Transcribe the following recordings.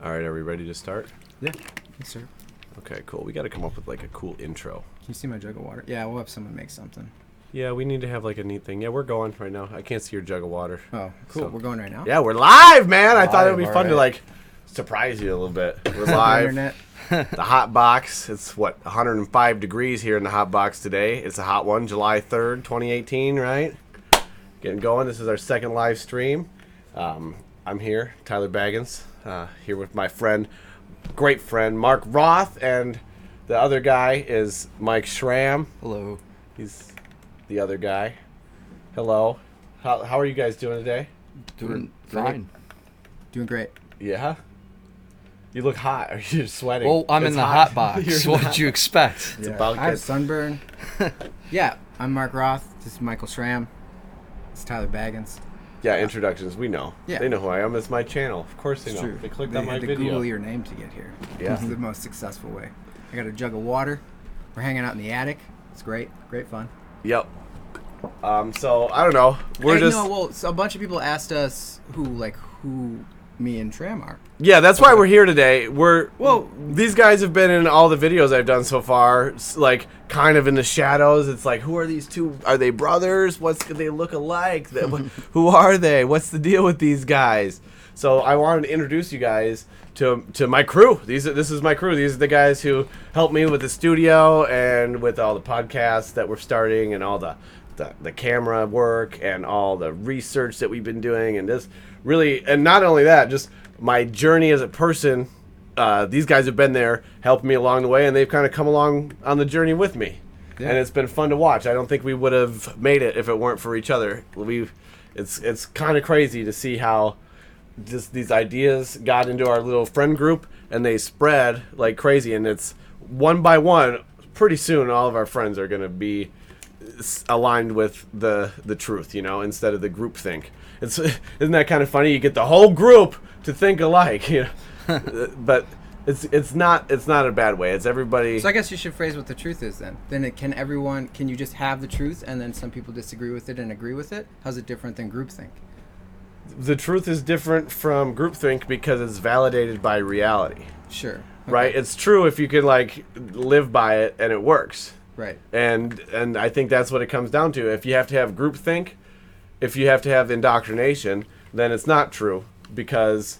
All right, are we ready to start? Yeah. Yes, sir. Okay, cool. We got to come up with like a cool intro. Can you see my jug of water? Yeah, we'll have someone make something. Yeah, we need to have like a neat thing. Yeah, we're going right now. I can't see your jug of water. Oh, cool. So- We're going right now? Yeah, we're live, man. I thought it would be Live, fun to alright. like surprise you a little bit. We're The live. internet. The hot box. It's 105 degrees here in the hot box today. It's a hot one, July 3rd, 2018, right? Getting going. This is our second live stream. I'm here, Tyler Baggins, here with my friend, great friend, Mark Roth, and the other guy is Mike Schramm. Hello. He's the other guy. Hello. How are you guys doing today? Doing Great. fine. Doing great. Yeah? You look hot. Are you sweating? Well, I'm It's in the hot box. You're What not- did you expect? Yeah. about I have good. sunburn. Yeah, I'm Mark Roth. This is Michael Schramm. It's Tyler Baggins. Yeah, introductions. We know. Yeah. They know who I am. It's my channel. Of course they It's know. true. They clicked They on my had to video. Google your name to get here. Yeah. This is the most successful way. I got a jug of water. We're hanging out in the attic. It's great. Great fun. Yep. So I don't know. We're just So a bunch of people asked us who me and Tram are. yeah. That's why we're here today. Well- these guys have been in all the videos I've done so far. Like kind of in the shadows. It's like, who are these two? Are they brothers? They look alike? Who are they? What's the deal with these guys? So I wanted to introduce you guys to my crew. This is my crew. These are the guys who helped me with the studio and with all the podcasts that we're starting and all the camera work and all the research that we've been doing and this really, and not only that, just my journey as a person. These guys have been there, helped me along the way, and they've kind of come along on the journey with me. Yeah. And it's been fun to watch. I don't think we would have made it if it weren't for each other. It's kind of crazy to see how just these ideas got into our little friend group and they spread like crazy. And it's one by one. Pretty soon, all of our friends are going to be aligned with the truth, instead of the group think. Isn't that kind of funny? You get the whole group to think alike, but it's not a bad way. It's everybody. So I guess you should phrase what the truth is then. Can you just have the truth and then some people disagree with it and agree with it? How's it different than groupthink? The truth is different from groupthink because it's validated by reality, Sure. Okay. right? It's true if you can live by it and it works. Right. And I think that's what it comes down to. If you have to have groupthink, if you have to have indoctrination, then it's not true. Because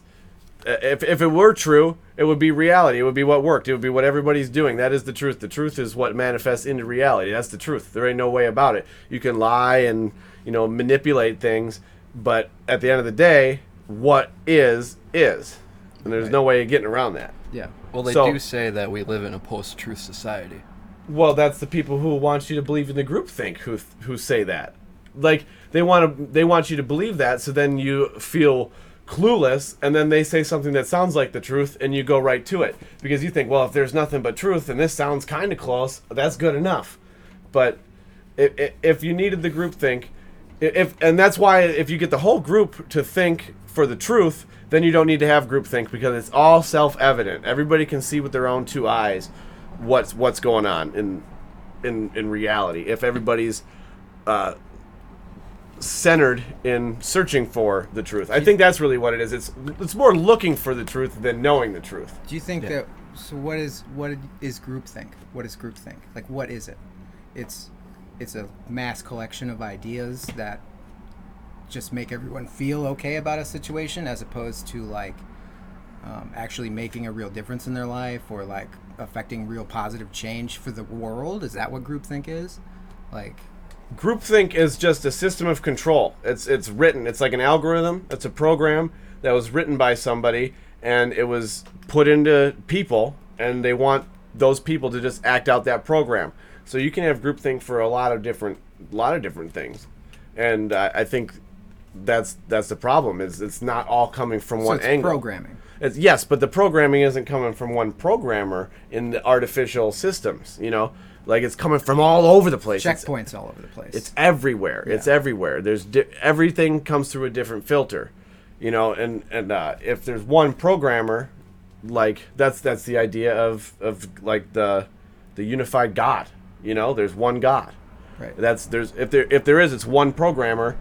if it were true, it would be reality. It would be what worked. It would be what everybody's doing. That is the truth. The truth is what manifests into reality. That's the truth. There ain't no way about it. You can lie and manipulate things, but at the end of the day, what is. And there's Right. no way of getting around that. Yeah. Well, they So- do say that we live in a post-truth society. Well, that's the people who want you to believe in the groupthink who say that. Like they want you to believe that, so then you feel clueless, and then they say something that sounds like the truth, and you go right to it because you think, well, if there's nothing but truth, and this sounds kind of close, that's good enough. But if you needed the groupthink, and that's why if you get the whole group to think for the truth, then you don't need to have groupthink because it's all self-evident. Everybody can see with their own two eyes what's going on in reality. If everybody's centered in searching for the truth, I think that's really what it is. It's more looking for the truth than knowing the truth. Do you think that? So what is groupthink? What is groupthink? Like, what is it? It's a mass collection of ideas that just make everyone feel okay about a situation, as opposed to actually making a real difference in their life or affecting real positive change for the world. Is that what groupthink is? Groupthink is just a system of control. It's written. It's like an algorithm. It's a program that was written by somebody, and it was put into people, and they want those people to just act out that program. So you can have groupthink for a lot of different things, and I think that's the problem. It's not all coming from So one it's angle. programming. Yes, but the programming isn't coming from one programmer in the artificial systems. It's coming from all over the place. Checkpoints all over the place. It's everywhere. Yeah. It's everywhere. There's everything comes through a different filter, and if there's one programmer, that's the idea of the unified God. There's one God. right. If there is, it's one programmer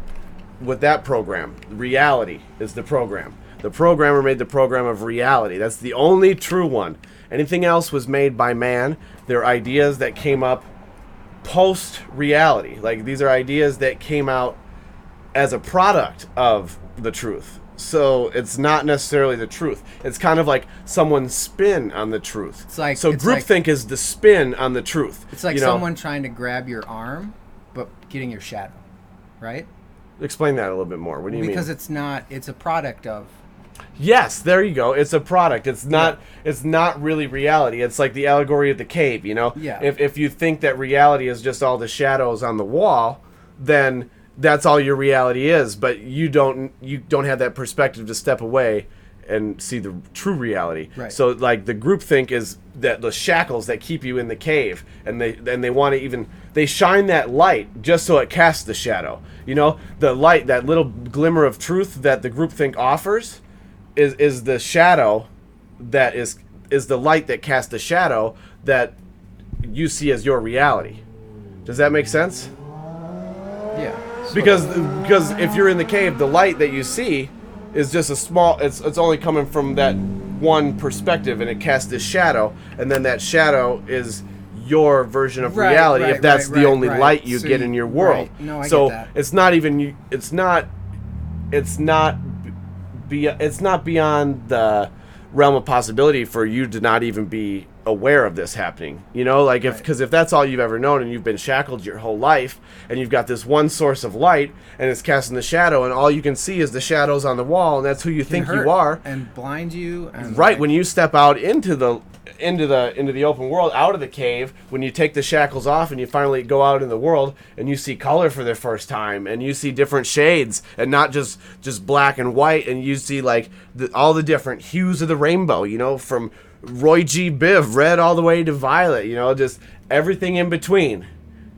with that program. Reality is the program. The programmer made the program of reality. That's the only true one. Anything else was made by man. They're ideas that came up post-reality. Like, these are ideas that came out as a product of the truth. So it's not necessarily the truth. It's kind of like someone's spin on the truth. It's like, so groupthink is the spin on the truth. It's like you know? someone trying to grab your arm, but getting your shadow, right? Explain that a little bit more. What do you mean? Because it's a product of. Yes, there you go. It's a product. It's not. Yeah. It's not really reality. It's like the allegory of the cave. You know. Yeah. If you think that reality is just all the shadows on the wall, then that's all your reality is. But you don't have that perspective to step away and see the true reality. Right. So like the groupthink is that the shackles that keep you in the cave, and they want to they shine that light just so it casts the shadow. You know, the light, that little glimmer of truth that the groupthink offers, is the shadow that is the light that casts the shadow that you see as your reality. Does that make sense? Yeah. Because if you're in the cave, the light that you see is just a small. It's only coming from that one perspective, and it casts this shadow, and then that shadow is your version of reality. If that's the only light you get in your world. Right. No, I so get that. it's not even. It's not beyond the realm of possibility for you to not even be aware of this happening. You know, like because if that's all you've ever known, and you've been shackled your whole life, and you've got this one source of light, and it's casting the shadow, and all you can see is the shadows on the wall, and that's who you think you are, and blind you. And right. When you step out into the open world, out of the cave, when you take the shackles off and you finally go out in the world and you see color for the first time, and you see different shades and not just black and white, and you see like all the different hues of the rainbow, you know, from Roy G. Biv, red all the way to violet, you know, just everything in between.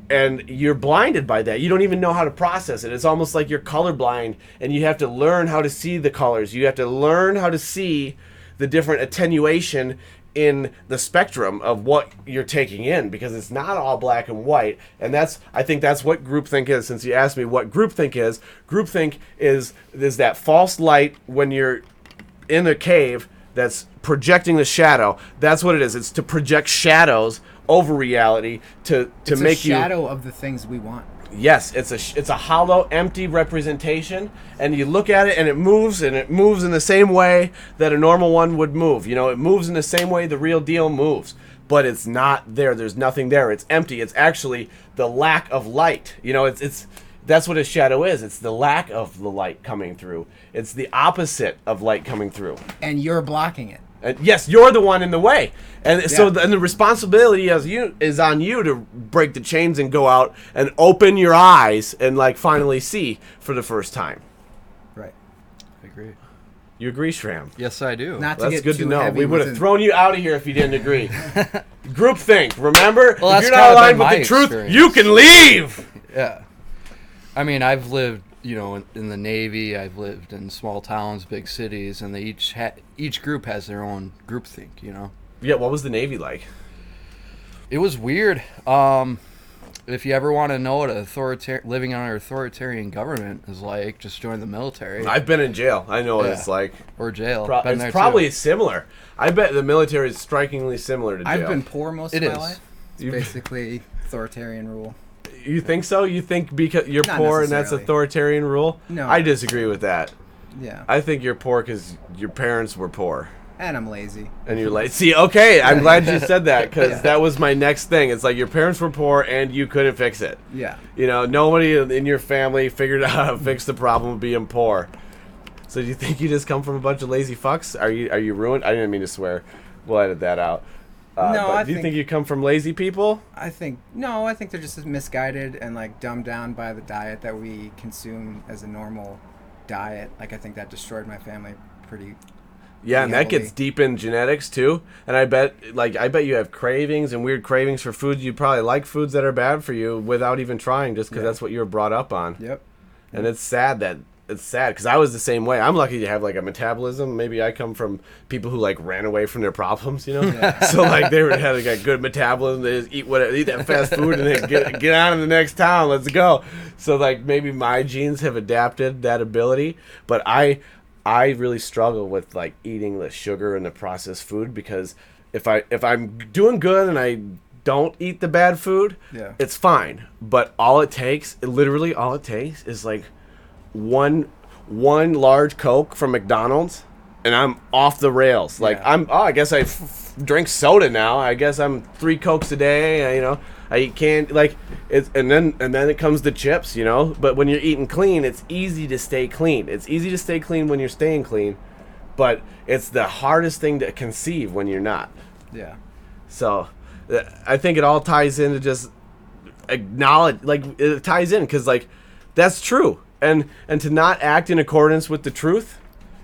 And you're blinded by that. You don't even know how to process it. It's almost like you're colorblind, and you have to learn how to see the colors. You have to learn how to see the different attenuation in the spectrum of what you're taking in, because it's not all black and white. And I think that's what groupthink is. Since you asked me what groupthink is that false light when you're in a cave that's projecting the shadow. That's what it is. It's to project shadows over reality to make you a shadow of the things we want. Yes, it's a hollow, empty representation, and you look at it, and it moves in the same way that a normal one would move. You know, it moves in the same way the real deal moves, but it's not there. There's nothing there. It's empty. It's actually the lack of light. You know, that's what a shadow is. It's the lack of the light coming through. It's the opposite of light coming through. And you're blocking it. Yes, you're the one in the way, and so the responsibility is on you to break the chains and go out and open your eyes and like finally see for the first time. Right. I agree. You agree, Shram? Yes, I do. Not to That's get good too to know. heavy We would have within- thrown you out of here if you didn't agree. Groupthink. Remember, Well, if that's you're not kinda aligned been with my the truth, experience. you can leave. Yeah. I mean, I've lived, you know, in the Navy. I've lived in small towns, big cities, and they each group has their own groupthink, you know. Yeah. What was the Navy like? It was weird. If you ever want to know what living under an authoritarian government is like, just join the military I've been in jail. I know what it's like. or jail. Been It's there probably too. similar. I bet the military is strikingly similar to jail. I've been poor most It of my is. life. It's You've- basically authoritarian rule. You think so? You think because you're Not poor and that's necessarily. authoritarian rule? No. I disagree with that. Yeah. I think you're poor because your parents were poor. And I'm lazy. And you're like, see, okay, I'm glad you said that, because Yeah. that was my next thing. It's like your parents were poor and you couldn't fix it. Yeah. You know, nobody in your family figured out how to fix the problem of being poor. So do you think you just come from a bunch of lazy fucks? Are you ruined? I didn't mean to swear. We'll edit that out. No, but I do you think- think you come from lazy people? I think they're just misguided and like dumbed down by the diet that we consume as a normal diet. Like I think that destroyed my family pretty. Yeah, and that heavily. gets deep in genetics too. And I bet you have cravings and weird cravings for foods. You probably like foods that are bad for you without even trying, just because that's what you were brought up on. Yep. And it's sad because I was the same way. I'm lucky to have like a metabolism. Maybe I come from people who like ran away from their problems, you know. So like they had like a good metabolism. They just eat that fast food and then get on to the next town. Let's go. So like maybe my genes have adapted that ability, but I I really struggle with like eating the sugar and the processed food, because if I'm doing good and I don't eat the bad food, it's fine. But literally all it takes is like one large Coke from McDonald's, and I'm off the rails. Like I guess I drink soda now. I guess I'm 3 Cokes a day. I eat candy, like it's, and then it comes to chips. But when you're eating clean, it's easy to stay clean. It's easy to stay clean when you're staying clean, but it's the hardest thing to conceive when you're not. Yeah. So I think it all ties into just acknowledge, like it ties in, because like that's true, and to not act in accordance with the truth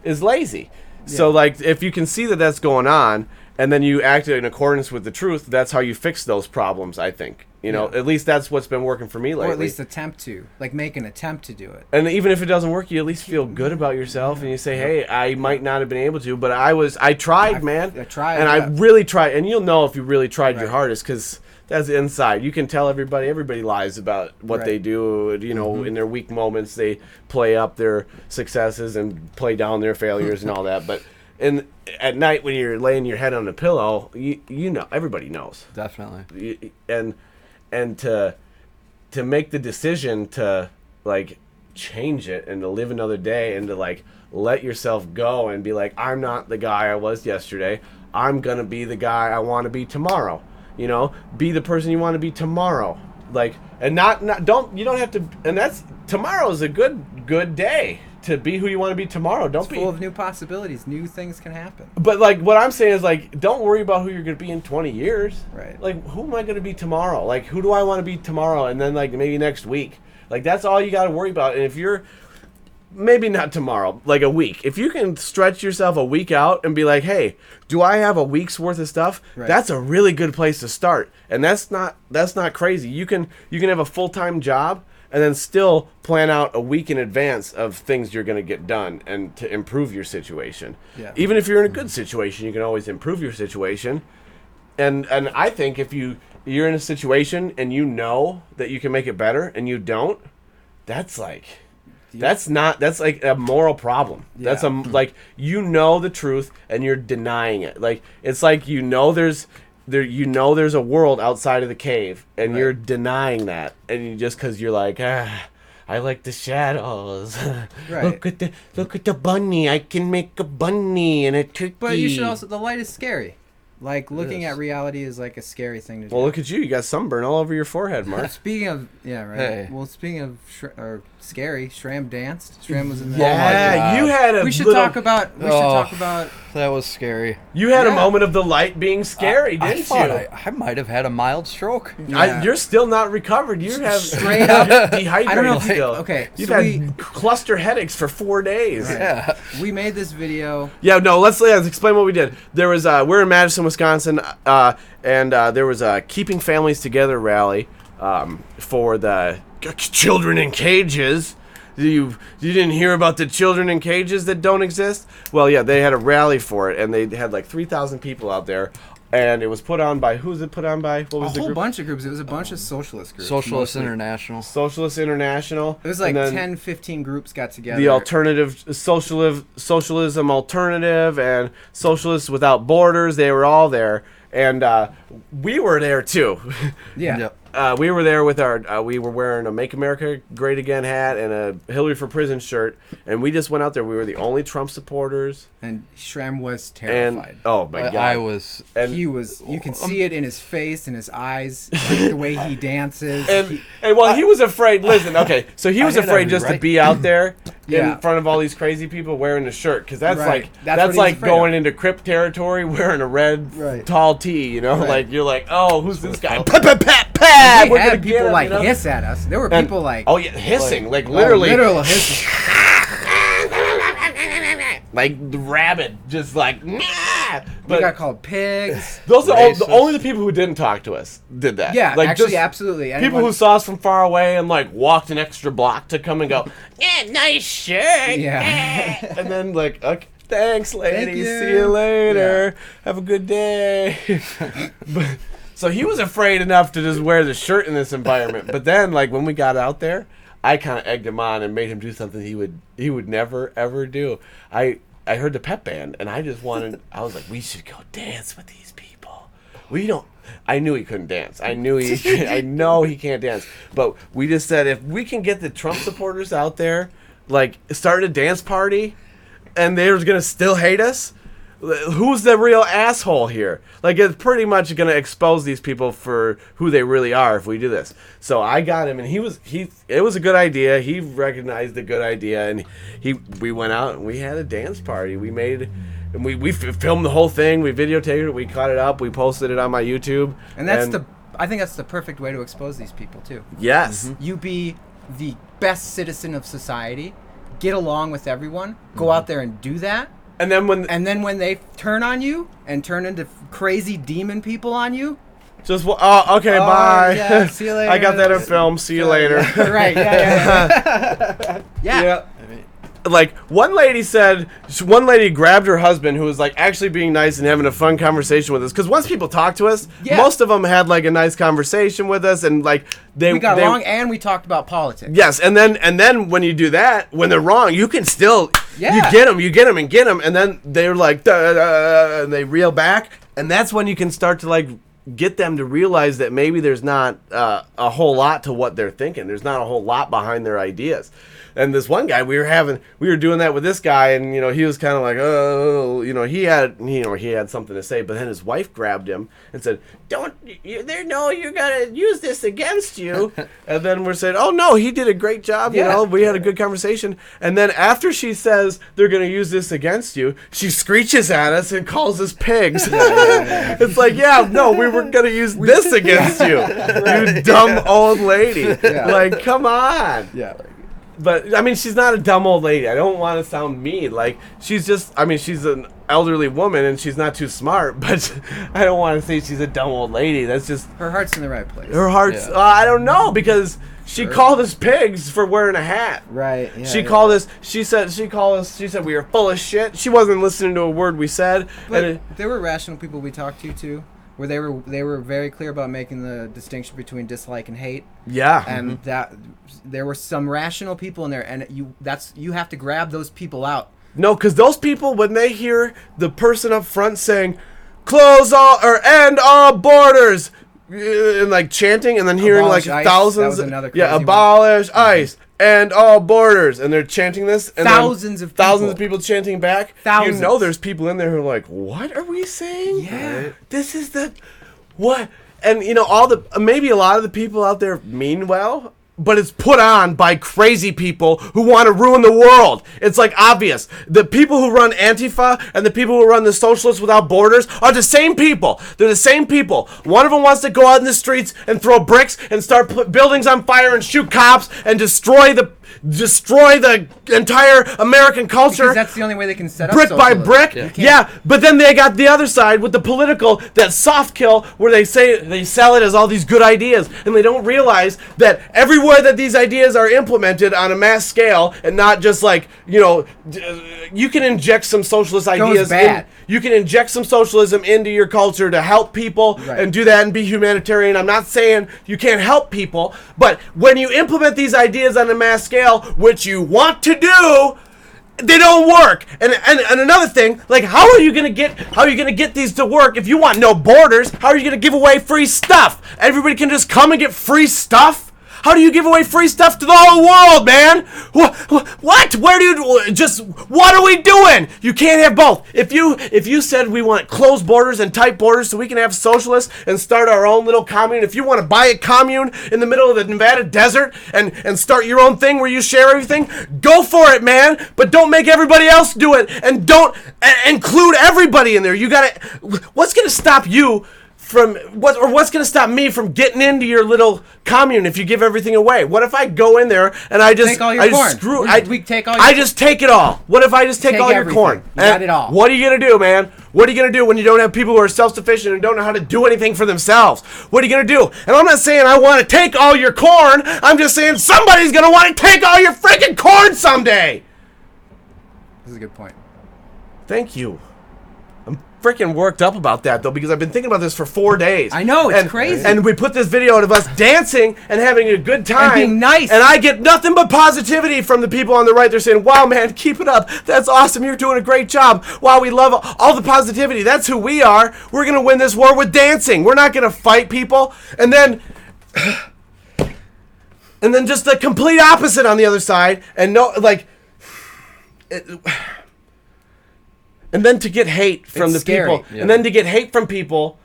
is lazy. So like if you can see that that's going on, and then you act in accordance with the truth, that's how you fix those problems, I think. At least that's what's been working for me lately. Or at least make an attempt to do it. And even if it doesn't work, you at least feel good about yourself, and you say, hey, I might not have been able to, but I tried, man. I tried. And I really tried. And you'll know if you really tried your hardest, because that's inside. You can tell everybody lies about what they do. In their weak moments, they play up their successes and play down their failures and all that. But at night when you're laying your head on a pillow, everybody knows. Definitely. And to make the decision to like change it and to live another day and to like let yourself go and be like, I'm not the guy I was yesterday. I'm gonna be the guy I want to be tomorrow. Be the person you want to be tomorrow. Like, and you don't have to. And tomorrow is a good day to be who you want to be tomorrow. Don't be full of new possibilities. New things can happen. But like what I'm saying is like, don't worry about who you're going to be in 20 years. Right. Like, who am I going to be tomorrow? Like, who do I want to be tomorrow? And then like maybe next week. Like, that's all you got to worry about. And if you're maybe not tomorrow, like a week, if you can stretch yourself a week out and be like, hey, do I have a week's worth of stuff? Right. That's a really good place to start. And that's not crazy. You can have a full-time job and then still plan out a week in advance of things you're going to get done and to improve your situation. Yeah. Even if you're in a good situation, you can always improve your situation. And I think if you're in a situation and you know that you can make it better and you don't, that's like a moral problem. Yeah. That's like, the truth and you're denying it. Like, it's like there's a world outside of the cave, and you're denying that, and you just because you're like, I like the shadows. Right. Look at the bunny. I can make a bunny and a turkey. But you should also. The light is scary. Like, looking at reality is like a scary thing to do. Well, look at you. You got sunburn all over your forehead, Mark. Speaking of, Hey. Well, speaking of scary, Shram danced. Shram was in there. Yeah, you had a. We should talk about. That was scary. You had a moment of the light being scary, didn't you? I might have had a mild stroke. Yeah. You're still not recovered. You have straight up dehydrated. I don't know if still. You've had cluster headaches for 4 days. Right. Yeah. We made this video. Yeah. No. Let's explain what we did. There was we're in Madison, Wisconsin, and there was a Keeping Families Together rally for the children in cages. You didn't hear about the children in cages that don't exist? Well, yeah, they had a rally for it, and they had like 3,000 people out there, and it was put on by, who's it put on by? What was the group? A whole bunch of groups. It was a bunch of socialist groups. Socialist International. Socialist International. It was like 10, 15 groups got together. The alternative, Socialism Alternative, and Socialists Without Borders, they were all there. And we were there too. Yeah. Yep. We were there with we were wearing a Make America Great Again hat and a Hillary for Prison shirt, and we just went out there. We were the only Trump supporters. And Shram was terrified. Oh my God. I was. And he was. You can see it in his face and his eyes, like the way he dances. And he was afraid. Listen, okay, so he was afraid just to be out there in front of all these crazy people wearing a shirt, because that's like going into Crip territory wearing a red tall tee. Like you're like, oh, who's this guy? We had people hiss at us. There were people hissing, like literally hissing. Like rabid, just like, nah. We got called pigs. Those are only the people who didn't talk to us did that. Yeah, like, actually, absolutely. People who saw us from far away and like walked an extra block to come and go, yeah, nice shirt. Yeah. And then like, okay, thanks, lady. See you later. Yeah. Have a good day. So he was afraid enough to just wear the shirt in this environment. But then, like, when we got out there, I kind of egged him on and made him do something he would never ever do. I heard the pep band, and I just wanted. I was like, we should go dance with these people. We don't. I knew he couldn't dance. I know he can't dance. But we just said, if we can get the Trump supporters out there, like, start a dance party, and they're gonna still hate us, who's the real asshole here? Like, it's pretty much gonna expose these people for who they really are if we do this. So I got him, and it was a good idea. He recognized the good idea, and we went out and we had a dance party. And we filmed the whole thing. We videotaped it. We cut it up. We posted it on my YouTube. And I think that's the perfect way to expose these people too. Yes. Mm-hmm. You be the best citizen of society, get along with everyone, go out there and do that. And then when they turn on you and turn into crazy demon people on you, just okay, bye. Yeah, see you later. I got that in film. See you later. Right? Yeah. Yeah. Like, one lady grabbed her husband, who was like actually being nice and having a fun conversation with us. Because once people talk to us, most of them had like a nice conversation with us, and like we got along, and we talked about politics. Yes, and then when you do that, when they're wrong, you can still you get them, and then they're like and they reel back, and that's when you can start to like get them to realize that maybe there's not a whole lot to what they're thinking. There's not a whole lot behind their ideas. And this one guy, we were doing that with this guy, and he was kind of like, oh, he had something to say, but then his wife grabbed him and said, you're gonna use this against you. And then we're saying, oh no, he did a great job. We had a good conversation. And then after she says they're gonna use this against you, she screeches at us and calls us pigs. It's like, no, we were gonna use this against you, you dumb old lady. Like, come on. Yeah. But, I mean, she's not a dumb old lady. I don't want to sound mean. Like, she's an elderly woman, and she's not too smart, but I don't want to say she's a dumb old lady. That's just... Her heart's in the right place. Her heart's... I don't know, because she called us pigs for wearing a hat. Right. Yeah, she called us... She said we were full of shit. She wasn't listening to a word we said. But there were rational people we talked to, too. Where they were very clear about making the distinction between dislike and hate. Yeah. And that there were some rational people in there, and you have to grab those people out. No, because those people, when they hear the person up front saying, "Close all or end all borders," and like chanting, and then hearing abolish like ICE. thousands, that was another crazy abolish ICE. And all borders, and they're chanting this, and thousands of people chanting back. Thousands. There's people in there who are like, "What are we saying? Yeah, this is the what?" And maybe a lot of the people out there mean well, but it's put on by crazy people who want to ruin the world. It's like obvious. The people who run Antifa and the people who run the Socialists Without Borders are the same people. They're the same people. One of them wants to go out in the streets and throw bricks and start put buildings on fire and shoot cops and destroy the entire American culture. Because that's the only way they can set up brick by socialism. brick. Yeah, but then they got the other side with the political, that soft kill, where they say they sell it as all these good ideas, and they don't realize that everywhere that these ideas are implemented on a mass scale, and not just like, you can inject some socialist ideas. You can inject some socialism into your culture to help people and do that and be humanitarian. I'm not saying you can't help people, but when you implement these ideas on a mass scale, which you want to do, they don't work. And another thing, like, how are you gonna get these to work if you want no borders? How are you gonna give away free stuff? Everybody can just come and get free stuff? How do you give away free stuff to the whole world, man? What? What are we doing? You can't have both. If you said we want closed borders and tight borders so we can have socialists and start our own little commune, if you want to buy a commune in the middle of the Nevada desert and start your own thing where you share everything, go for it, man. But don't make everybody else do it, and don't include everybody in there. What's going to stop you what's going to stop me from getting into your little commune if you give everything away? What if I go in there and I just take all your corn? I just take it all. What if I just take all your corn? You got it all. What are you going to do, man? What are you going to do when you don't have people who are self-sufficient and don't know how to do anything for themselves? What are you going to do? And I'm not saying I want to take all your corn. I'm just saying somebody's going to want to take all your freaking corn someday. This is a good point. Thank you. freaking worked up about that though, because I've been thinking about this for 4 days. I know, it's crazy. And we put this video out of us dancing and having a good time. And being nice. And I get nothing but positivity from the people on the right. They're saying, wow, man, keep it up. That's awesome. You're doing a great job. Wow, we love all the positivity. That's who we are. We're going to win this war with dancing. We're not going to fight people. And then just the complete opposite on the other side. And and then to get hate from It's the people, scary. and then to get hate from people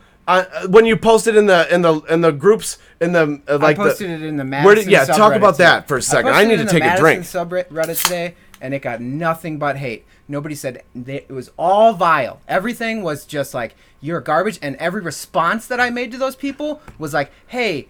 when you posted in the groups I posted it in the Madison subreddit. Talk about today. that for a second. I need to take a drink. Subreddit today, and it got nothing but hate. Nobody said it was all vile. Everything was just like, you're garbage, and every response that I made to those people was like, hey,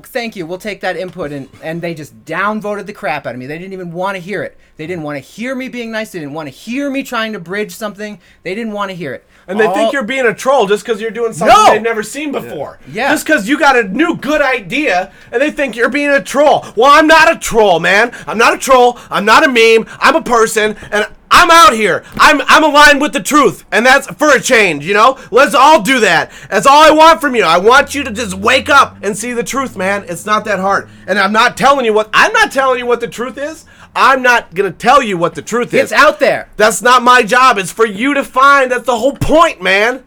thank you, we'll take that input, and they just downvoted the crap out of me. They didn't even want to hear it. They didn't want to hear me being nice. They didn't want to hear me trying to bridge something. They didn't want to hear it. And they think you're being a troll just because you're doing something they've never seen before. Yeah. Just because you got a new good idea, and they think you're being a troll. Well, I'm not a troll, man. I'm not a troll. I'm not a meme. I'm a person, and I'm out here. I'm aligned with the truth, and that's for a change, Let's all do that. That's all I want from you. I want you to just wake up and see the truth, man. It's not that hard. And I'm not telling you what the truth is. I'm not going to tell you what the truth is. It's out there. That's not my job. It's for you to find. That's the whole point, man.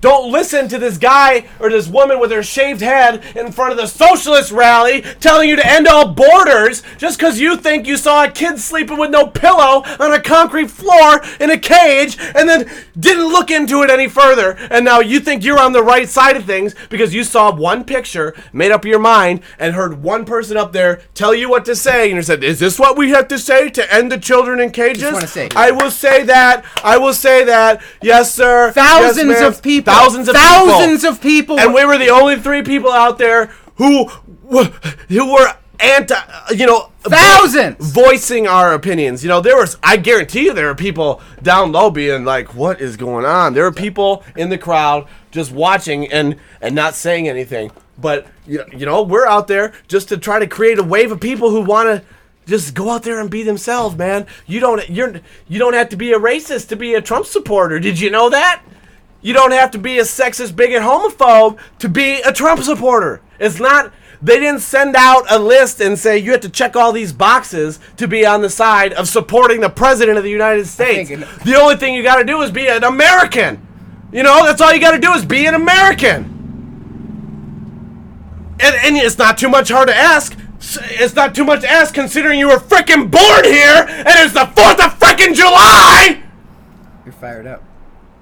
Don't listen to this guy or this woman with her shaved head in front of the socialist rally telling you to end all borders just because you think you saw a kid sleeping with no pillow on a concrete floor in a cage and then didn't look into it any further. And now you think you're on the right side of things because you saw one picture, made up your mind, and heard one person up there tell you what to say. And you said, is this what we have to say to end the children in cages? Just wanna say, I will say that. I will say that. Yes, sir. Thousands Yes, ma'am. of people. Thousands of people. And we were the only 3 people out there who were anti, thousands voicing our opinions. I guarantee you there are people down low being like, what is going on? There are people in the crowd just watching and not saying anything. But we're out there just to try to create a wave of people who want to just go out there and be themselves, man. You don't have to be a racist to be a Trump supporter. Did you know that? You don't have to be a sexist, bigot, homophobe to be a Trump supporter. It's not, they didn't send out a list and say you have to check all these boxes to be on the side of supporting the President of the United States. The only thing you got to do is be an American. That's all you got to do is be an American. And it's not too much hard to ask. It's not too much to ask considering you were freaking born here and it's the 4th of freaking July! You're fired up.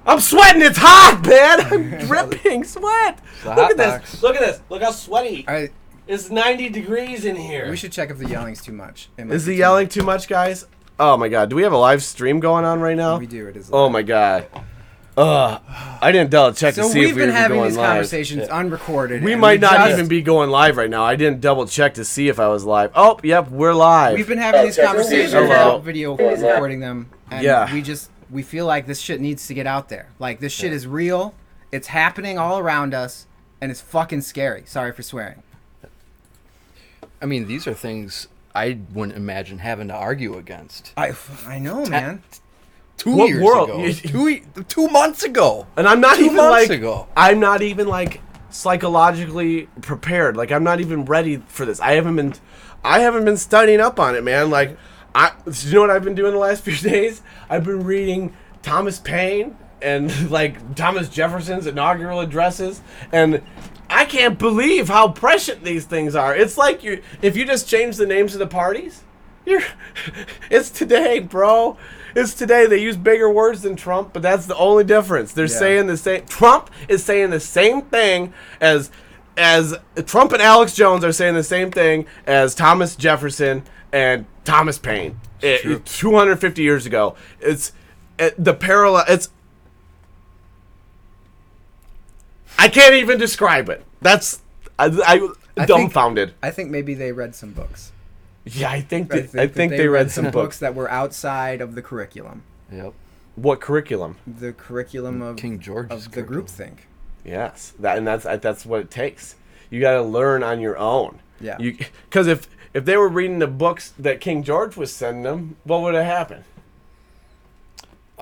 I'm sweating. It's hot, man. I'm dripping sweat. Look at this. Look at this. Look how sweaty. It's 90 degrees in here. We should check if the yelling's too much. Is the yelling too much, guys? Oh my God. Do we have a live stream going on right now? We do. It is. Oh my God. I didn't double check to see if we were going live. So we've been having these conversations unrecorded. We might not even be going live right now. I didn't double check to see if I was live. Oh, yep, we're live. We've been having these conversations without video recording them. And yeah. We feel like this shit needs to get out there. Like, this shit is real. It's happening all around us, and it's fucking scary. Sorry for swearing. I mean, these are things I wouldn't imagine having to argue against. I know, man. 2 What years world? ago. 2 months ago. And I'm not 2 even months like ago. I'm not even like psychologically prepared. Like I'm not even ready for this. I haven't been studying up on it, man. Like you know what I've been doing the last few days? I've been reading Thomas Paine and like Thomas Jefferson's inaugural addresses, and I can't believe how prescient these things are. It's like if you just change the names of the parties, it's today, bro. It's today. They use bigger words than Trump, but that's the only difference. They're saying the same. Trump is saying the same thing as Trump and Alex Jones are saying the same thing as Thomas Jefferson and Thomas Paine. 250 years ago. It's the parallel. I can't even describe it. That's I dumbfounded. I think maybe they read some books. Yeah, I think they read some books that were outside of the curriculum. Yep. What curriculum? The curriculum of King George's of the groupthink. Yes, that's what it takes. You got to learn on your own. Yeah. Because if they were reading the books that King George was sending them, what would have happened?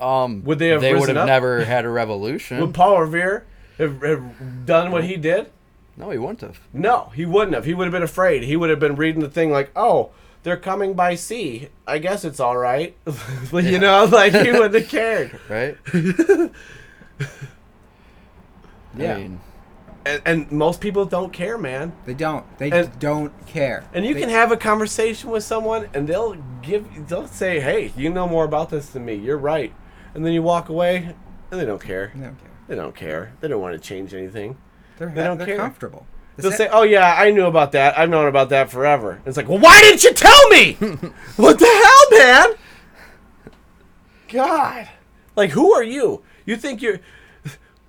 Would they have They would risen have up? never had a revolution. Would Paul Revere have done what he did? No, he wouldn't have. No, he wouldn't have. He would have been afraid. He would have been reading the thing like, oh, they're coming by sea. I guess it's all right. You know, like he wouldn't have cared. Right? Yeah. I mean, And most people don't care, man. They don't. They And- don't care. And you They- can have a conversation with someone, and they'll say, "Hey, you know more about this than me. You're right." And then you walk away, and they don't care. They don't care. They don't care. They don't want to change anything. They're, They don't they're care. comfortable. They'll say, "Oh yeah, I knew about that. I've known about that forever." And it's like, well, why didn't you tell me? What the hell, man? God, like, who are you? You think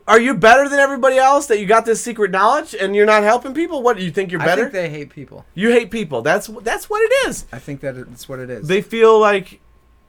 are you better than everybody else that you got this secret knowledge and you're not helping people? What, you think you're I better? think they hate people. You hate people. That's what it is. I think that's what it is. They feel like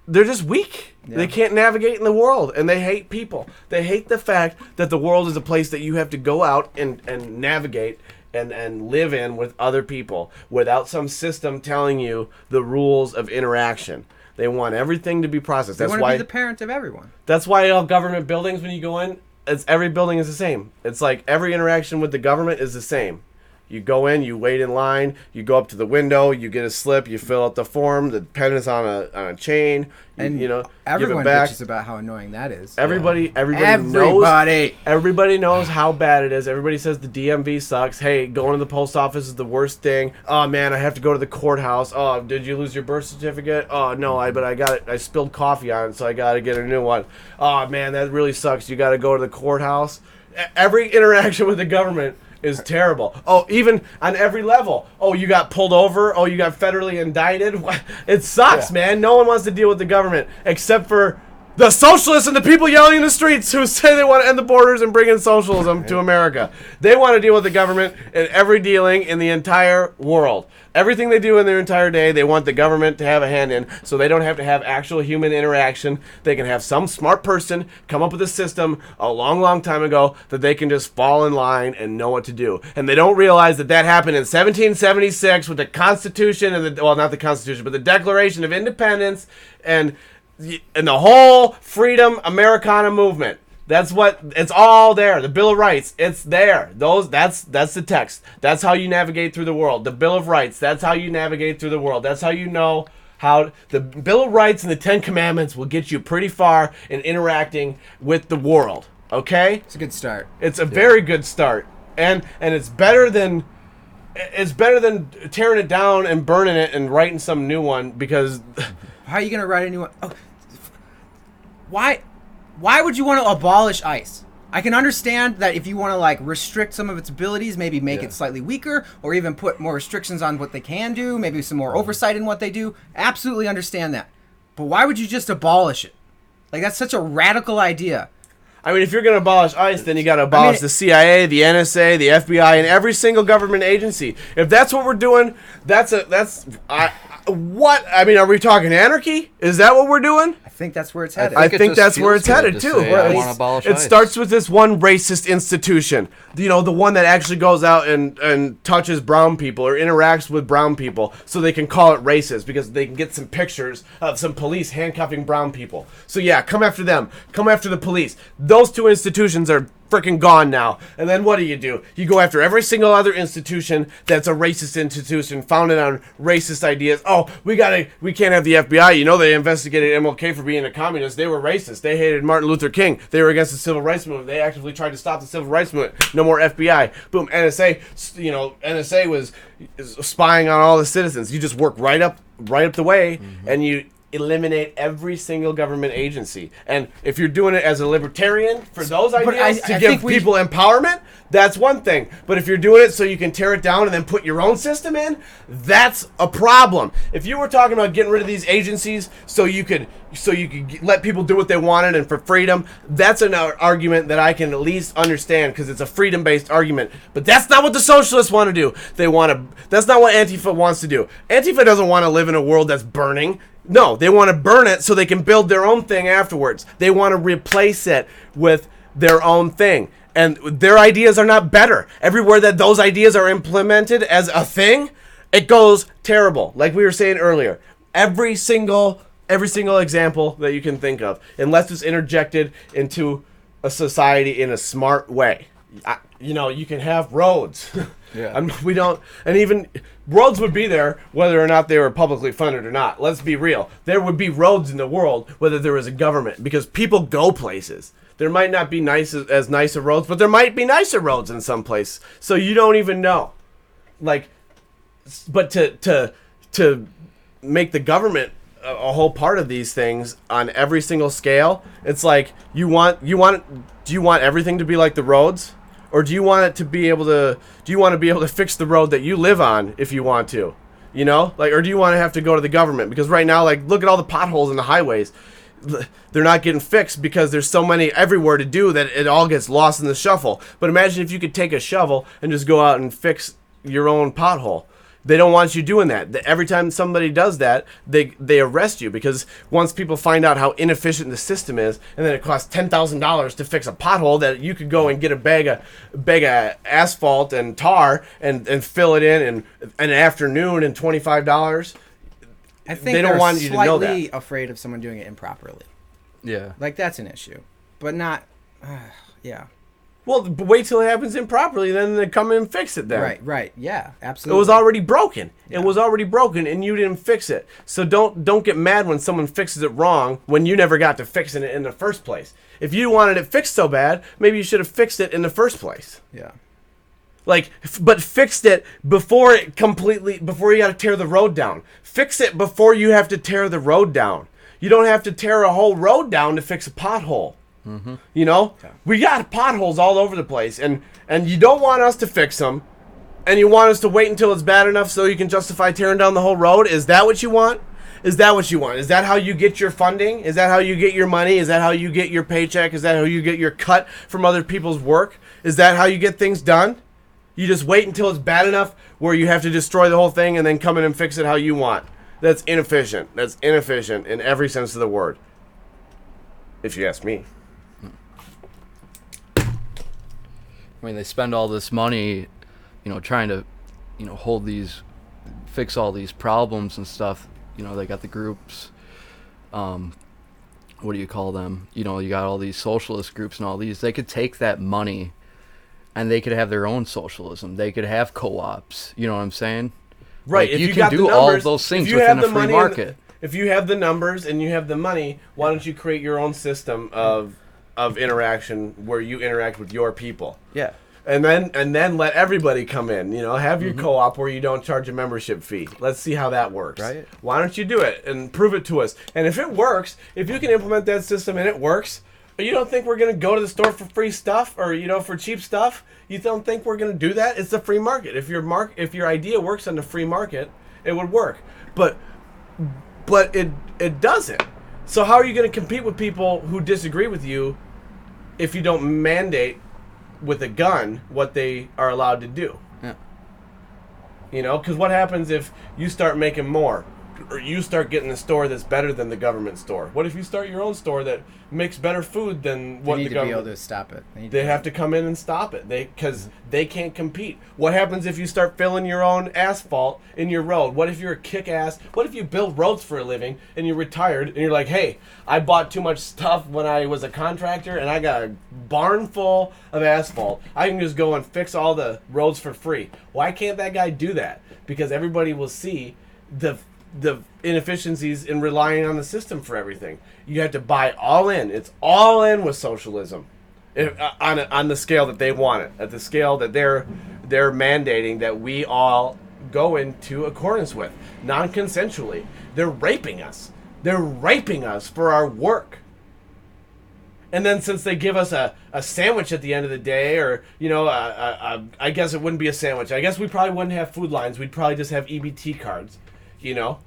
they're just weak. Yeah. They can't navigate in the world, and they hate people. They hate the fact that the world is a place that you have to go out and navigate and live in with other people without some system telling you the rules of interaction. They want everything to be processed. they That's want to why be the parent of everyone. that's why all government buildings, when you go in, every building is the same. It's like every interaction with the government is the same. You go in, you wait in line, you go up to the window, you get a slip, you fill out the form, the pen is on a chain, And you know, give everyone it back. bitches about how annoying that is. Everybody knows. Everybody. Everybody knows how bad it is. Everybody says the DMV sucks. Hey, going to the post office is the worst thing. Oh man, I have to go to the courthouse. Oh, did you lose your birth certificate? Oh no, but I got it. I spilled coffee on it, so I got to get a new one. Oh man, that really sucks. You got to go to the courthouse. Every interaction with the government is terrible. Oh, even on every level. Oh, you got pulled over. Oh, you got federally indicted. It sucks, man. No one wants to deal with the government except for the socialists and the people yelling in the streets who say they want to end the borders and bring in socialism to America. They want to deal with the government in every dealing in the entire world. Everything they do in their entire day, they want the government to have a hand in, so they don't have to have actual human interaction. They can have some smart person come up with a system a long, long time ago that they can just fall in line and know what to do. And they don't realize that that happened in 1776 with the Constitution and not the Constitution, but the Declaration of Independence and the whole Freedom Americana movement. It's all there. The Bill of Rights, it's there. That's the text. That's how you navigate through the world. The Bill of Rights, that's how you navigate through the world. That's how you know how the Bill of Rights and the Ten Commandments will get you pretty far in interacting with the world. Okay? It's a good start. It's a very good start. And it's better than tearing it down and burning it and writing some new one, because How are you gonna write a new one? Oh, why would you want to abolish ICE? I can understand that if you want to like restrict some of its abilities, maybe make it slightly weaker, or even put more restrictions on what they can do, maybe some more oversight in what they do. Absolutely understand that. But why would you just abolish it? Like, that's such a radical idea. I mean, if you're going to abolish ICE, then you got to abolish the CIA, the NSA, the FBI, and every single government agency. If that's what we're doing, what? I mean, are we talking anarchy? Is that what we're doing? I think that's where it's headed. I it think just that's where feels it's good headed to too. say, I wanna abolish It ICE. starts with this one racist institution. You know, the one that actually goes out and touches brown people or interacts with brown people, so they can call it racist because they can get some pictures of some police handcuffing brown people. So yeah, come after them. Come after the police. Those two institutions are freaking gone now. And then what do? You go after every single other institution that's a racist institution founded on racist ideas. Oh, we can't have the FBI. You know, they investigated MLK for being a communist. They were racist. They hated Martin Luther King. They were against the civil rights movement. They actively tried to stop the civil rights movement. No more FBI. Boom. NSA. You know, NSA was spying on all the citizens. You just work right up the way, and you eliminate every single government agency. And if you're doing it as a libertarian for those ideas to give people empowerment, that's one thing. But if you're doing it so you can tear it down and then put your own system in, that's a problem. If you were talking about getting rid of these agencies so you could let people do what they wanted and for freedom, that's an argument that I can at least understand because it's a freedom-based argument. But that's not what the socialists want to do. That's not what Antifa wants to do. Antifa doesn't want to live in a world that's burning. No, they want to burn it so they can build their own thing afterwards. They want to replace it with their own thing. And their ideas are not better. Everywhere that those ideas are implemented as a thing, it goes terrible. Like we were saying earlier, every single Every single example that you can think of, unless it's interjected into a society in a smart way. You can have roads. Yeah. We don't, and even roads would be there whether or not they were publicly funded or not. Let's be real. There would be roads in the world whether there was a government, because people go places. There might not be as nice of roads, but there might be nicer roads in some place. So you don't even know. Like, but to make the government a whole part of these things on every single scale, it's like do you want everything to be like the roads? Or do you want to be able to fix the road that you live on if you want to? Or do you want to have to go to the government? Because right now, like, look at all the potholes in the highways. They're not getting fixed because there's so many everywhere to do that it all gets lost in the shuffle. But imagine if you could take a shovel and just go out and fix your own pothole. They don't want you doing that. Every time somebody does that, they arrest you, because once people find out how inefficient the system is, and then it costs $10,000 to fix a pothole that you could go and get a bag of asphalt and tar and fill it in an afternoon and $25. I think they don't want you to know that. Slightly afraid of someone doing it improperly. Yeah. Like, that's an issue, but not. Yeah. Well, but wait till it happens improperly, then they come in and fix it then. Right. Yeah, absolutely. It was already broken. Yeah. It was already broken, and you didn't fix it. So don't get mad when someone fixes it wrong when you never got to fixing it in the first place. If you wanted it fixed so bad, maybe you should have fixed it in the first place. Yeah. But fixed it before you got to tear the road down. Fix it before you have to tear the road down. You don't have to tear a whole road down to fix a pothole. Mm-hmm. Yeah. We got potholes all over the place, and you don't want us to fix them, and you want us to wait until it's bad enough so you can justify tearing down the whole road. Is that what you want? Is that how you get your funding? Is that how you get your money? Is that how you get your paycheck? Is that how you get your cut from other people's work? Is that how you get things done? You just wait until it's bad enough where you have to destroy the whole thing and then come in and fix it how you want. That's inefficient. That's inefficient in every sense of the word, if you ask me. I mean, they spend all this money, trying to, fix all these problems and stuff. They got the groups. What do you call them? You got all these socialist groups and all these. They could take that money, and they could have their own socialism. They could have co-ops. You know what I'm saying? Right. Like, if you can do all of those things within a free market. If you have the numbers and you have the money, why don't you create your own system of interaction where you interact with your people? Yeah. And then let everybody come in. Have your co-op where you don't charge a membership fee. Let's see how that works. Right. Why don't you do it and prove it to us? And if it works, if you can implement that system and it works, you don't think we're going to go to the store for free stuff or for cheap stuff? You don't think we're going to do that? It's the free market. If your idea works on the free market, it would work. But it doesn't. So how are you going to compete with people who disagree with you if you don't mandate with a gun what they are allowed to do? Yeah. Because what happens if you start making more, or you start getting a store that's better than the government store? What if you start your own store that makes better food than what the government? They need to be able to stop it. They have to come in and stop it. Because they can't compete. What happens if you start filling your own asphalt in your road? What if you're a kick-ass? What if you build roads for a living and you're retired and you're like, hey, I bought too much stuff when I was a contractor and I got a barn full of asphalt. I can just go and fix all the roads for free. Why can't that guy do that? Because everybody will see the inefficiencies in relying on the system for everything. You have to buy all in. It's all in with socialism, on the scale that they want it, at the scale that they're mandating that we all go into accordance with, non-consensually. They're raping us. They're raping us for our work. And then since they give us a sandwich at the end of the day, or, I guess it wouldn't be a sandwich. I guess we probably wouldn't have food lines. We'd probably just have EBT cards.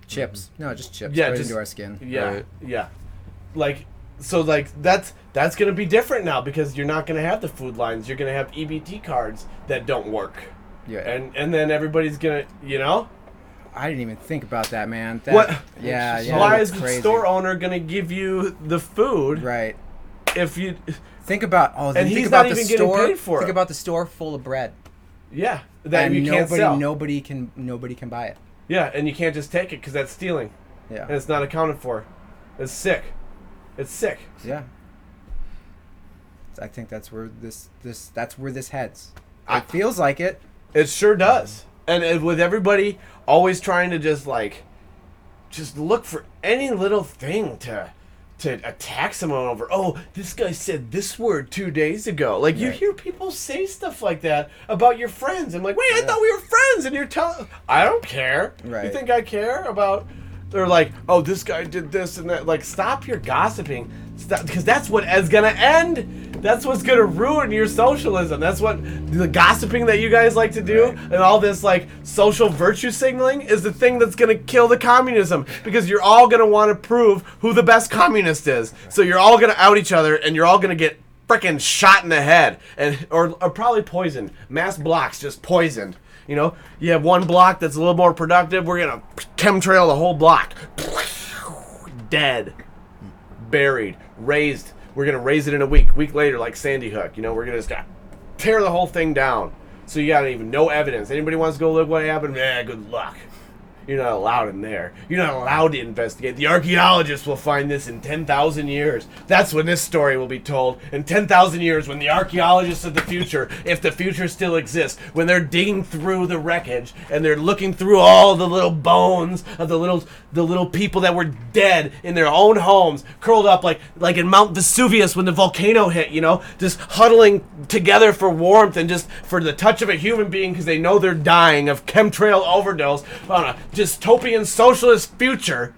Chips. No, just chips. Yeah, right just into our skin. Yeah, Right. yeah. That's gonna be different now, because you're not gonna have the food lines. You're gonna have EBT cards that don't work. Yeah. And then everybody's gonna, I didn't even think about that, man. What? Yeah. Why that's is the crazy. store owner gonna give you the food? Right. If you. Think about And think he's about not the even getting store. paid for Think it. about the store full of bread. Yeah. That and you can't sell. Nobody can buy it. Yeah, and you can't just take it because that's stealing. Yeah. And it's not accounted for. It's sick. It's sick. Yeah. I think that's where this heads. It feels like it. It sure does. And with everybody always trying to just look for any little thing to attack someone over. Oh, this guy said this word 2 days ago. Like, you hear people say stuff like that about your friends. I'm like, wait, I thought we were friends, and you're telling... I don't care. Right. You think I care about... They're like, oh, this guy did this and that. Like, stop your gossiping. Stop, because that's what is going to end. That's what's going to ruin your socialism. That's what the gossiping that you guys like to do and all this, like, social virtue signaling is the thing that's going to kill the communism, because you're all going to want to prove who the best communist is. So you're all going to out each other, and you're all going to get freaking shot in the head, or probably poisoned. Mass blocks just poisoned. You know, you have one block that's a little more productive. We're going to chemtrail the whole block. Dead. Buried. Raised. We're going to raise it in a week. Week later, like Sandy Hook. You know, we're going to just tear the whole thing down. So you got even no evidence. Anybody wants to go look what happened? Good luck. You're not allowed in there. You're not allowed to investigate. The archaeologists will find this in 10,000 years. That's when this story will be told. In 10,000 years, when the archaeologists of the future, if the future still exists, when they're digging through the wreckage and they're looking through all the little bones of the little people that were dead in their own homes, curled up like in Mount Vesuvius when the volcano hit, you know, just huddling together for warmth and just for the touch of a human being because they know they're dying of chemtrail overdose on a dystopian socialist future.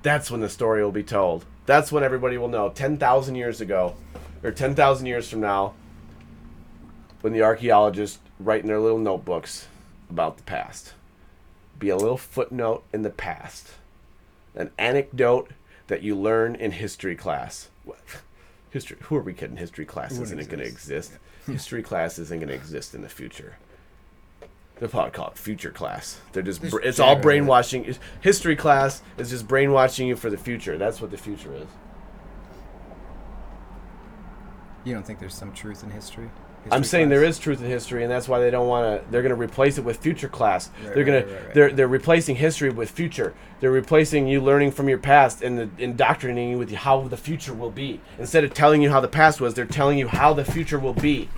That's when the story will be told. That's when everybody will know. 10,000 years ago, or 10,000 years from now, when the archaeologists write in their little notebooks about the past. Be a little footnote in the past. An anecdote that you learn in history class. History? Who are we kidding? History class isn't going to exist. History class isn't going to exist in the future. They'll probably call it future class. They're just it's all brainwashing. History class is just brainwashing you for the future. That's what the future is. You don't think there's some truth in history? I'm saying there is truth in history, and that's why they don't want to. They're going to replace it with future class. They're replacing history with future. They're replacing you learning from your past and indoctrinating you with how the future will be. Instead of telling you how the past was, they're telling you how the future will be.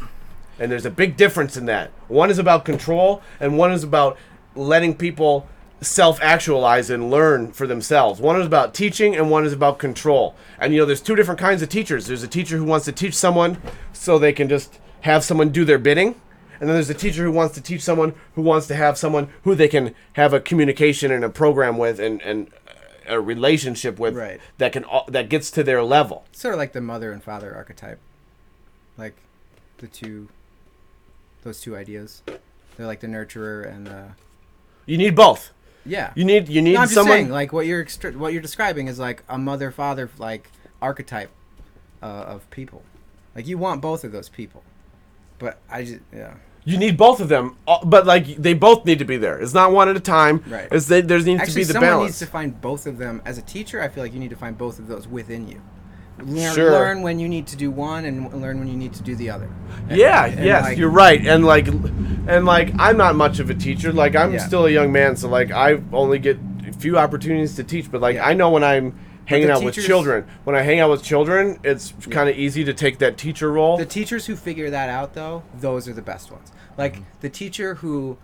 And there's a big difference in that. One is about control, and one is about letting people self-actualize and learn for themselves. One is about teaching, and one is about control. And, you know, there's two different kinds of teachers. There's a teacher who wants to teach someone so they can just have someone do their bidding. And then there's a teacher who wants to teach someone who wants to have someone who they can have a communication and a program with and a relationship with that gets to their level. Sort of like the mother and father archetype. Like those two ideas. They're like the nurturer and the... You need both. Yeah. You need no, I'm just someone... saying, like, what you're describing is like a mother-father, like, archetype of people. Like, you want both of those people. But you need both of them, but, like, they both need to be there. It's not one at a time. Right. There needs to be the balance. Someone needs to find both of them. As a teacher, I feel like you need to find both of those within you. Learn when you need to do one and learn when you need to do the other. Yes, you're right. And like I'm not much of a teacher. Like, I'm still a young man, so like I only get a few opportunities to teach. But like I know when I'm hanging out with children, it's kind of easy to take that teacher role. The teachers who figure that out, though, those are the best ones. Like the teacher who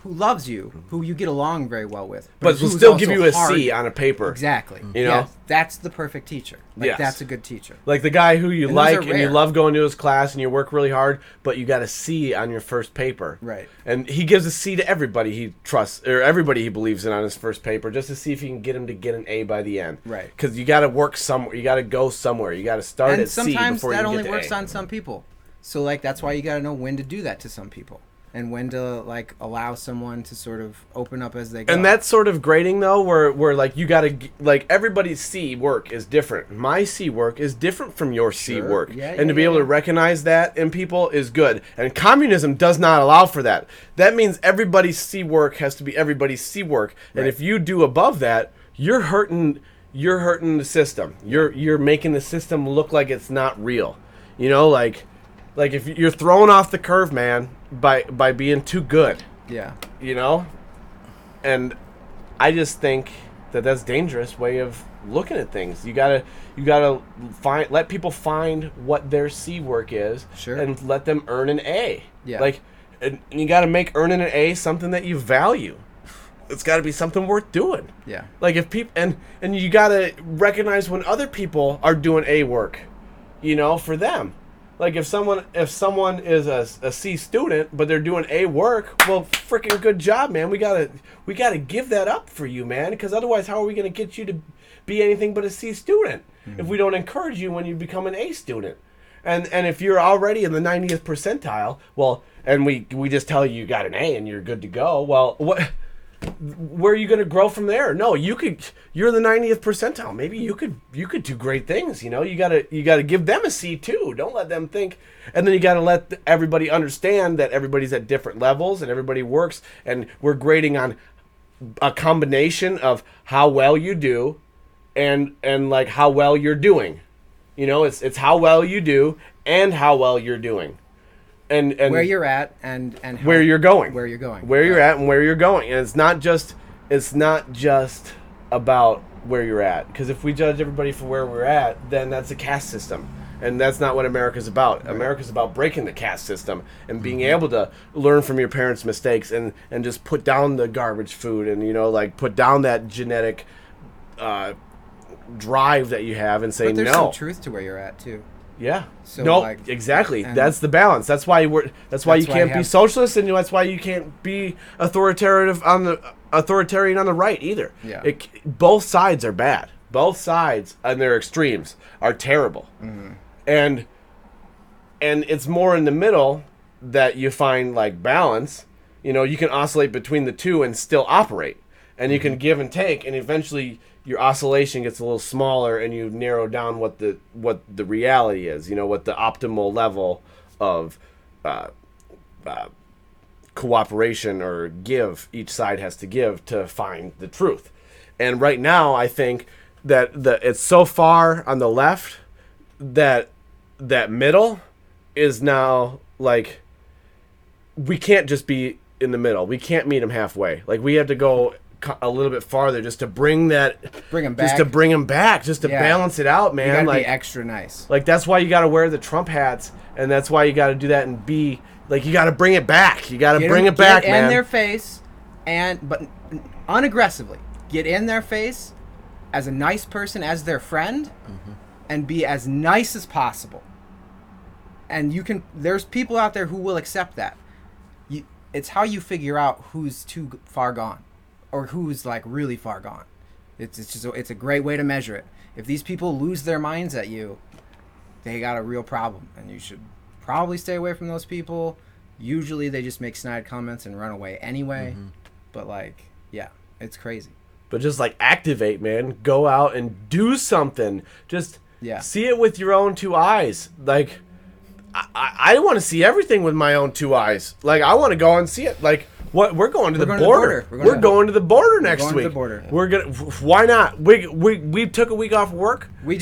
who loves you, who you get along very well with, but will still give you a C on a paper. Exactly. You know, that's the perfect teacher. Like that's a good teacher. Like the guy who you like and you love going to his class and you work really hard, but you got a C on your first paper. Right. And he gives a C to everybody he trusts or everybody he believes in on his first paper, just to see if he can get him to get an A by the end. Right. Because you got to work somewhere. You got to go somewhere. You got to start at C before you get to A. And sometimes that only works on some people. So like that's why you got to know when to do that to some people. And when to like allow someone to sort of open up as they go. And that sort of grading though, where like you gotta like everybody's C work is different. My C work is different from your C work, and to be able to recognize that in people is good. And communism does not allow for that. That means everybody's C work has to be everybody's C work. And if you do above that, you're hurting the system. You're making the system look like it's not real. You know, like if you're throwing off the curve, man, by being too good. Yeah. You know? And I just think that that's a dangerous way of looking at things. You gotta let people find what their C work is, Sure. and let them earn an A. Yeah. Like, and you gotta make earning an A something that you value. It's gotta be something worth doing. Yeah. Like if people and you gotta recognize when other people are doing A work, for them. Like if someone is a C student but they're doing A work, well, freaking good job, man. We gotta give that up for you, man. Because otherwise, how are we gonna get you to be anything but a C student if we don't encourage you when you become an A student? And if you're already in the 90th percentile, well, and we just tell you got an A and you're good to go. Well, where are you going to grow from there? No, you're in the 90th percentile. Maybe you could do great things. You gotta give them a C too. Don't let them think. And then you gotta let everybody understand that everybody's at different levels and everybody works. And we're grading on a combination of how well you do, and like how well you're doing. It's how well you do and how well you're doing. And where you're at and where you're going. Where you're going. Where you're at and where you're going. And it's not just about where you're at. Because if we judge everybody for where we're at, then that's a caste system. And that's not what America's about. Right. America's about breaking the caste system and being able to learn from your parents' mistakes and just put down the garbage food and, put down that genetic drive that you have and say no. But there's some truth to where you're at, too. Yeah. So no, exactly. That's the balance. That's why you can't be socialist, and that's why you can't be authoritarian on the right either. Yeah. Both sides are bad. Both sides and their extremes are terrible. Mm-hmm. And it's more in the middle that you find like balance. You can oscillate between the two and still operate. And you can give and take, and eventually your oscillation gets a little smaller, and you narrow down what the reality is. What the optimal level of cooperation or give each side has to give to find the truth. And right now, I think that it's so far on the left that middle is now like we can't just be in the middle. We can't meet them halfway. Like we have to go a little bit farther just to bring them back, just to balance it out, man. You gotta be extra nice. Like that's why you gotta wear the Trump hats, and that's why you gotta do that and be like you gotta bring it back. You gotta bring it back, man. Get in their face, but unaggressively. Get in their face as a nice person, as their friend, and be as nice as possible. And there's people out there who will accept that. It's how you figure out who's too far gone. Or who's like really far gone. It's a great way to measure it. If these people lose their minds at you, they got a real problem, and you should probably stay away from those people. Usually they just make snide comments and run away anyway. But it's crazy. But just like activate, man. Go out and do something. Just see it with your own two eyes. Like I want to see everything with my own two eyes. Like I want to go and see it. Like. What we're going to the border. We're going to the border next week. We're gonna. Why not? We took a week off work. We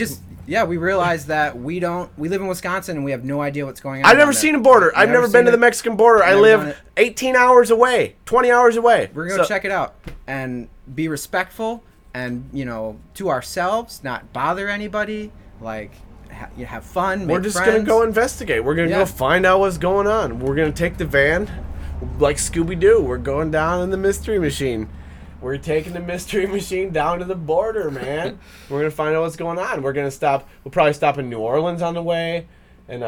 realized that we live in Wisconsin and we have no idea what's going on. I've never seen a border. I've never been to the Mexican border. I live 18 hours away, 20 hours away. We're gonna check it out and be respectful and to ourselves, not bother anybody. Like have fun. We're just gonna go investigate. We're gonna go find out what's going on. We're gonna take the van. Like Scooby-Doo, we're going down in the Mystery Machine. We're taking the Mystery Machine down to the border, man. We're going to find out what's going on. We're going to stop. We'll probably stop in New Orleans on the way. And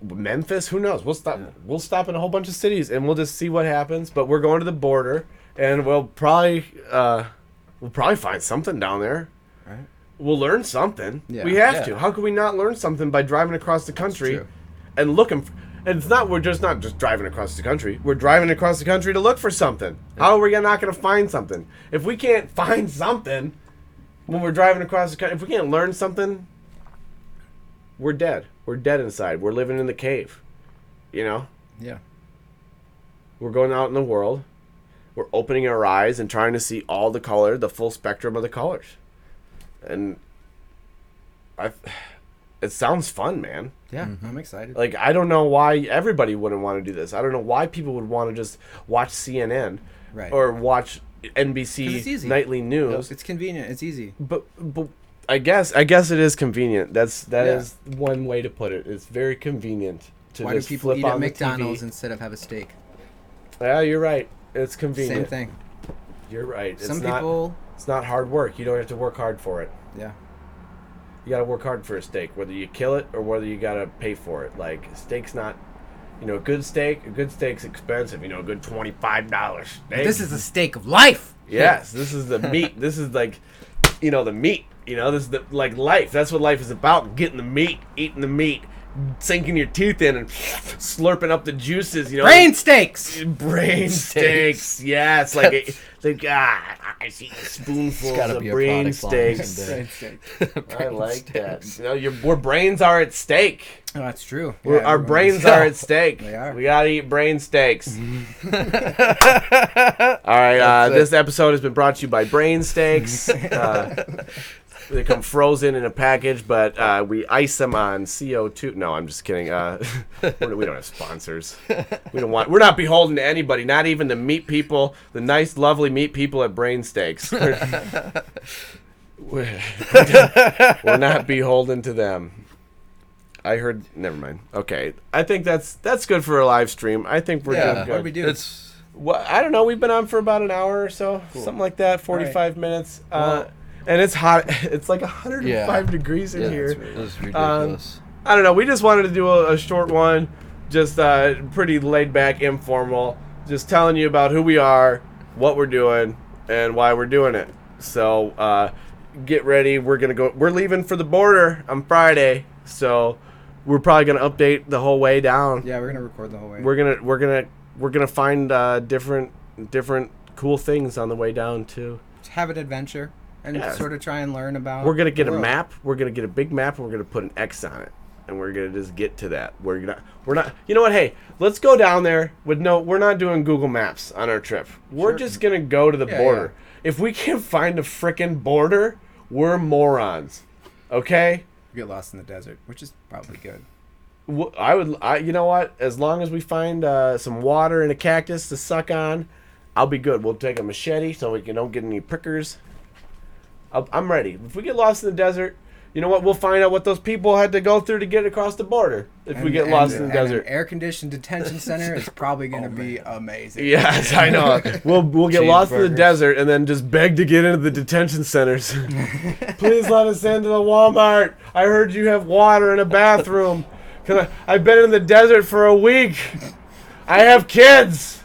Memphis, who knows? We'll stop. We'll stop in a whole bunch of cities, and we'll just see what happens. But we're going to the border, and we'll probably find something down there. Right. We'll learn something. Yeah. We have to. How could we not learn something by driving across the country and looking? And we're just not just driving across the country. We're driving across the country to look for something. How are we not going to find something? If we can't find something when we're driving across the country, if we can't learn something, we're dead. We're dead inside. We're living in the cave. Yeah. We're going out in the world. We're opening our eyes and trying to see all the color, the full spectrum of the colors. And it sounds fun, man. Yeah, I'm excited. Like, I don't know why everybody wouldn't want to do this. I don't know why people would want to just watch CNN or watch NBC it's easy. nightly news. It's convenient. It's easy. But I guess it is convenient. That Yeah. is one way to put it. It's very convenient to Why do just people flip eat on at the McDonald's TV. instead of have a steak? Yeah, you're right. It's convenient. Same thing. You're right. Some people. It's not hard work. You don't have to work hard for it. Yeah. You got to work hard for a steak, whether you kill it or whether you got to pay for it. Like, steak's not, a good steak's expensive. A good $25 steak. This is the steak of life. Yes, this is the meat. This is like, the meat. This is like life. That's what life is about. Getting the meat, eating the meat, sinking your teeth in and slurping up the juices. Brain steaks. Brain steaks. Yes, I see spoonfuls gotta of be a brain product line steaks. someday. Brain steaks. I like that. Our brains are at stake. Oh, that's true. Our brains are at stake. They are. We gotta eat brain steaks. All right, this episode has been brought to you by Brain Steaks. They come frozen in a package, but we ice them on CO2. No, I'm just kidding. We don't have sponsors. We're not beholden to anybody, not even the meat people, the nice, lovely meat people at Brain Steaks. We're not beholden to them. I heard. Never mind. Okay, I think that's good for a live stream. I think we're doing good. What do we do? Well, I don't know. We've been on for about an hour or so, something like that. 45 minutes. And it's hot. It's like 105 degrees in here. That's ridiculous. I don't know. We just wanted to do a short one, just pretty laid back, informal, just telling you about who we are, what we're doing, and why we're doing it. So get ready. We're leaving for the border on Friday, so we're probably gonna update the whole way down. Yeah, we're gonna record the whole way. We're gonna find different cool things on the way down too. Have an adventure and sort of try and learn about. We're gonna get a map. We're gonna get a big map, and we're gonna put an X on it, and we're gonna just get to that. We're not. You know what? Hey, let's go down there with no. We're not doing Google Maps on our trip. We're just gonna go to the border. Yeah. If we can't find a frickin' border, we're morons. Okay. Get lost in the desert, which is probably good. You know what? As long as we find some water and a cactus to suck on, I'll be good. We'll take a machete so we don't get any prickers. I'm ready. If we get lost in the desert, you know what? We'll find out what those people had to go through to get across the border. If we get lost in the desert, an air-conditioned detention center is probably going to be amazing. Yes, I know. We'll get lost in the desert and then just beg to get into the detention centers. Please let us into the Walmart. I heard you have water and a bathroom. I've been in the desert for a week. I have kids.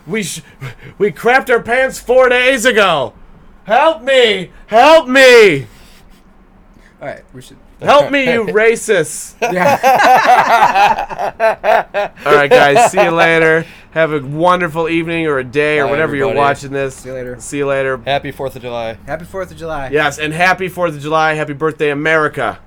We crapped our pants 4 days ago. Help me! Help me! All right, we should help me, you racists. Yeah. All right, guys. See you later. Have a wonderful evening or a day or whatever everybody. you're watching this. See you later. See you later. Happy 4th of July. Happy 4th of July. Yes, and happy 4th of July. Happy birthday, America.